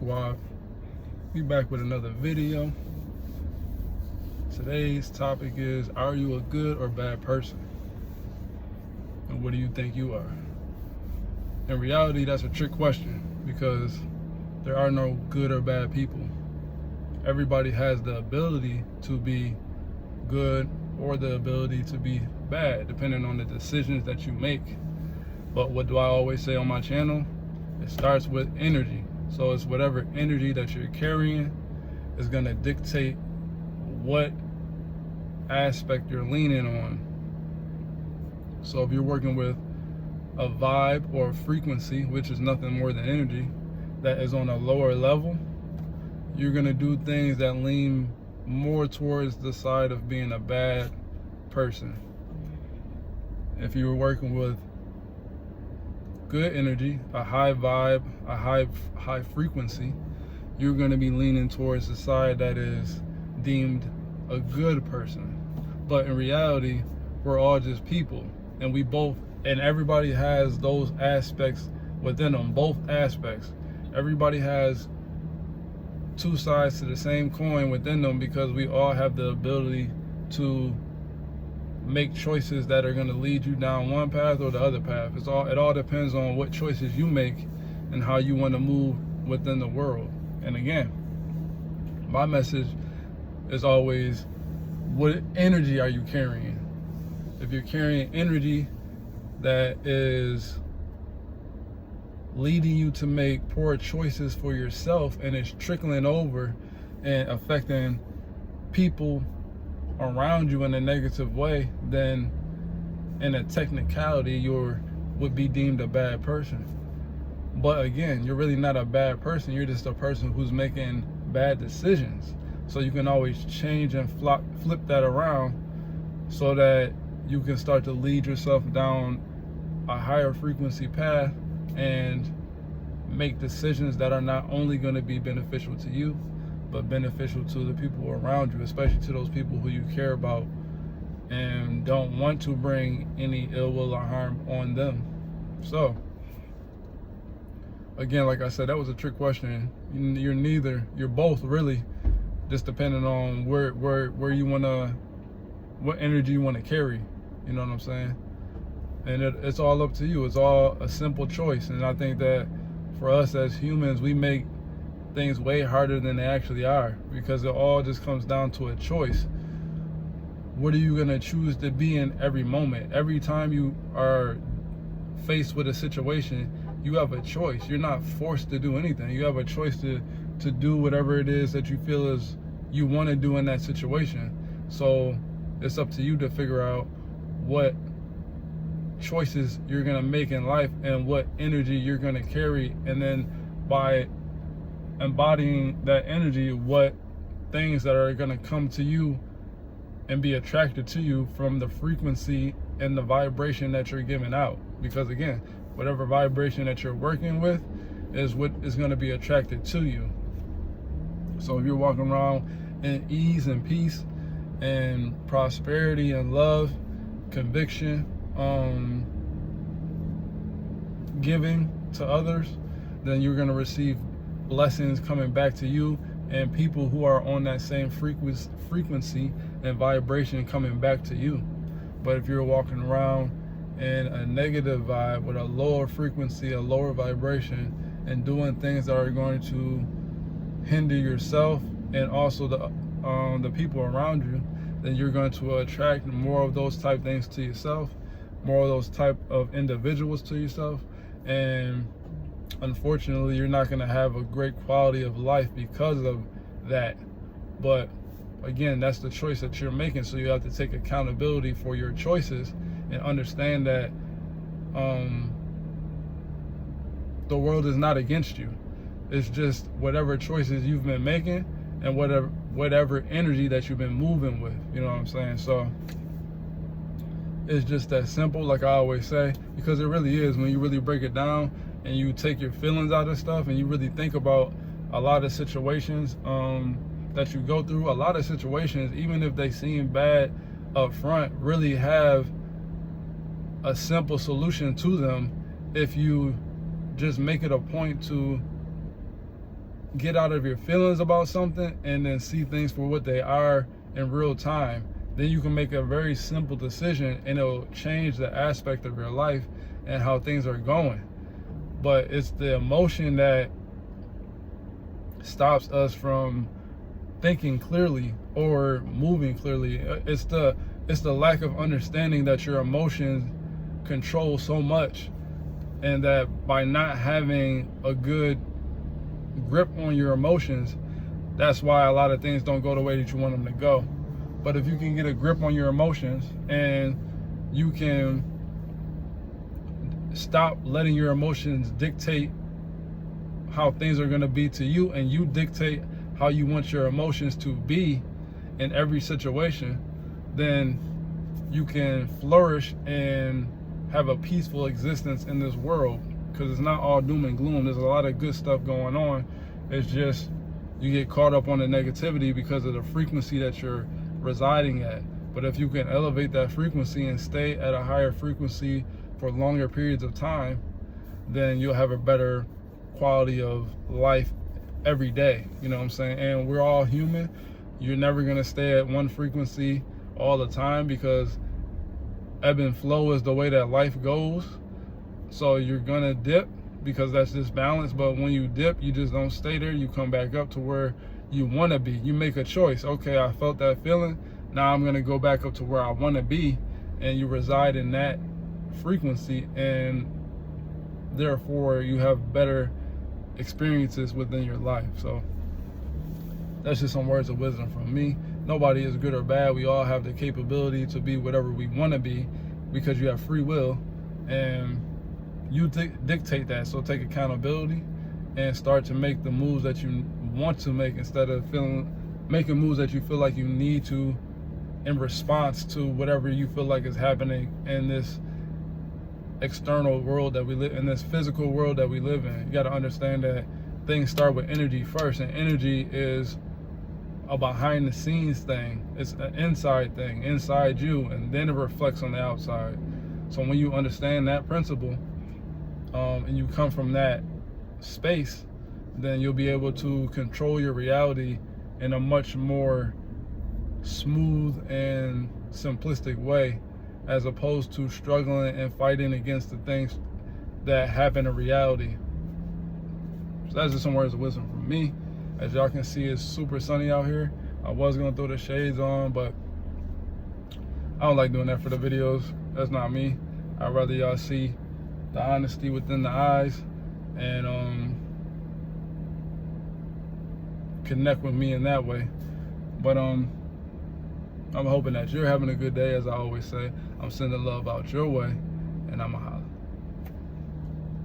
Squad. Be back with another video. Today's topic is, are you a good or bad person? And what do you think you are? In reality, that's a trick question because there are no good or bad people. Everybody has the ability to be good or the ability to be bad, depending on the decisions that you make. But what do I always say on my channel? It starts with energy. So it's whatever energy that you're carrying is gonna dictate what aspect you're leaning on. So if you're working with a vibe or a frequency, which is nothing more than energy, that is on a lower level, you're gonna do things that lean more towards the side of being a bad person. If you were working with good energy, a high vibe, a high frequency, you're gonna be leaning towards the side that is deemed a good person. But in reality, we're all just people, and everybody has those aspects within them, both aspects. Everybody has two sides to the same coin within them because we all have the ability to make choices that are going to lead you down one path or the other path. It all depends on what choices you make and how you want to move within the world. And again, my message is always, what energy are you carrying? If you're carrying energy that is leading you to make poor choices for yourself and it's trickling over and affecting people around you in a negative way, then in a technicality you would be deemed a bad person. But again, you're really not a bad person, you're just a person who's making bad decisions. So you can always change and flip that around so that you can start to lead yourself down a higher frequency path and make decisions that are not only going to be beneficial to you, but beneficial to the people around you, especially to those people who you care about and don't want to bring any ill will or harm on them. So again, like I said, that was a trick question. You're both really, just depending on where you want to, what energy you want to carry. You know what I'm saying? And it's all up to you. It's all a simple choice. And I think that for us as humans, we make things way harder than they actually are because it all just comes down to a choice. What are you going to choose to be in every moment? Every time you are faced with a situation, you have a choice. You're not forced to do anything. You have a choice to do whatever it is that you feel is you want to do in that situation. So it's up to you to figure out what choices you're going to make in life and what energy you're going to carry, and then by embodying that energy, what things that are going to come to you and be attracted to you from the frequency and the vibration that you're giving out. Because again, whatever vibration that you're working with is what is going to be attracted to you. So if you're walking around in ease and peace and prosperity and love, conviction, giving to others, then you're going to receive blessings coming back to you and people who are on that same frequency and vibration coming back to you. But if you're walking around in a negative vibe with a lower frequency, a lower vibration, and doing things that are going to hinder yourself and also the people around you, then you're going to attract more of those type things to yourself, more of those type of individuals to yourself, and unfortunately you're not going to have a great quality of life because of that. But again, that's the choice that you're making, so you have to take accountability for your choices and understand that the world is not against you. It's just whatever choices you've been making and whatever energy that you've been moving with. You know what I'm saying? So it's just that simple, like I always say, because it really is. When you really break it down and you take your feelings out of stuff and you really think about a lot of situations that you go through, a lot of situations, even if they seem bad up front, really have a simple solution to them if you just make it a point to, get out of your feelings about something and then see things for what they are in real time, then you can make a very simple decision and it'll change the aspect of your life and how things are going. But it's the emotion that stops us from thinking clearly or moving clearly. It's the lack of understanding that your emotions control so much, and that by not having a good grip on your emotions, that's why a lot of things don't go the way that you want them to go. But if you can get a grip on your emotions and you can stop letting your emotions dictate how things are going to be to you, and you dictate how you want your emotions to be in every situation, then you can flourish and have a peaceful existence in this world, because it's not all doom and gloom. There's a lot of good stuff going on. It's just you get caught up on the negativity because of the frequency that you're residing at. But if you can elevate that frequency and stay at a higher frequency for longer periods of time, then you'll have a better quality of life every day. You know what I'm saying? And we're all human. You're never going to stay at one frequency all the time, because ebb and flow is the way that life goes. So you're going to dip because that's just balance. But when you dip, you just don't stay there. You come back up to where you want to be. You make a choice. Okay, I felt that feeling. Now I'm going to go back up to where I want to be. And you reside in that frequency, and therefore you have better experiences within your life. So that's just some words of wisdom from me. Nobody is good or bad. We all have the capability to be whatever we want to be, because you have free will and you dictate that. So take accountability and start to make the moves that you want to make, instead of making moves that you feel like you need to in response to whatever you feel like is happening in this external world that we live in, this physical world that we live in. You got to understand that things start with energy first, and energy is a behind the scenes thing. It's an inside thing, inside you, and then it reflects on the outside. So when you understand that principle, and you come from that space, then you'll be able to control your reality in a much more smooth and simplistic way, as opposed to struggling and fighting against the things that happen in reality. So that's just some words of wisdom from me. As y'all can see, it's super sunny out here. I was gonna throw the shades on, but I don't like doing that for the videos. That's not me. I'd rather y'all see the honesty within the eyes and connect with me in that way. But I'm hoping that you're having a good day. As I always say, I'm sending love out your way, and I'm a holler.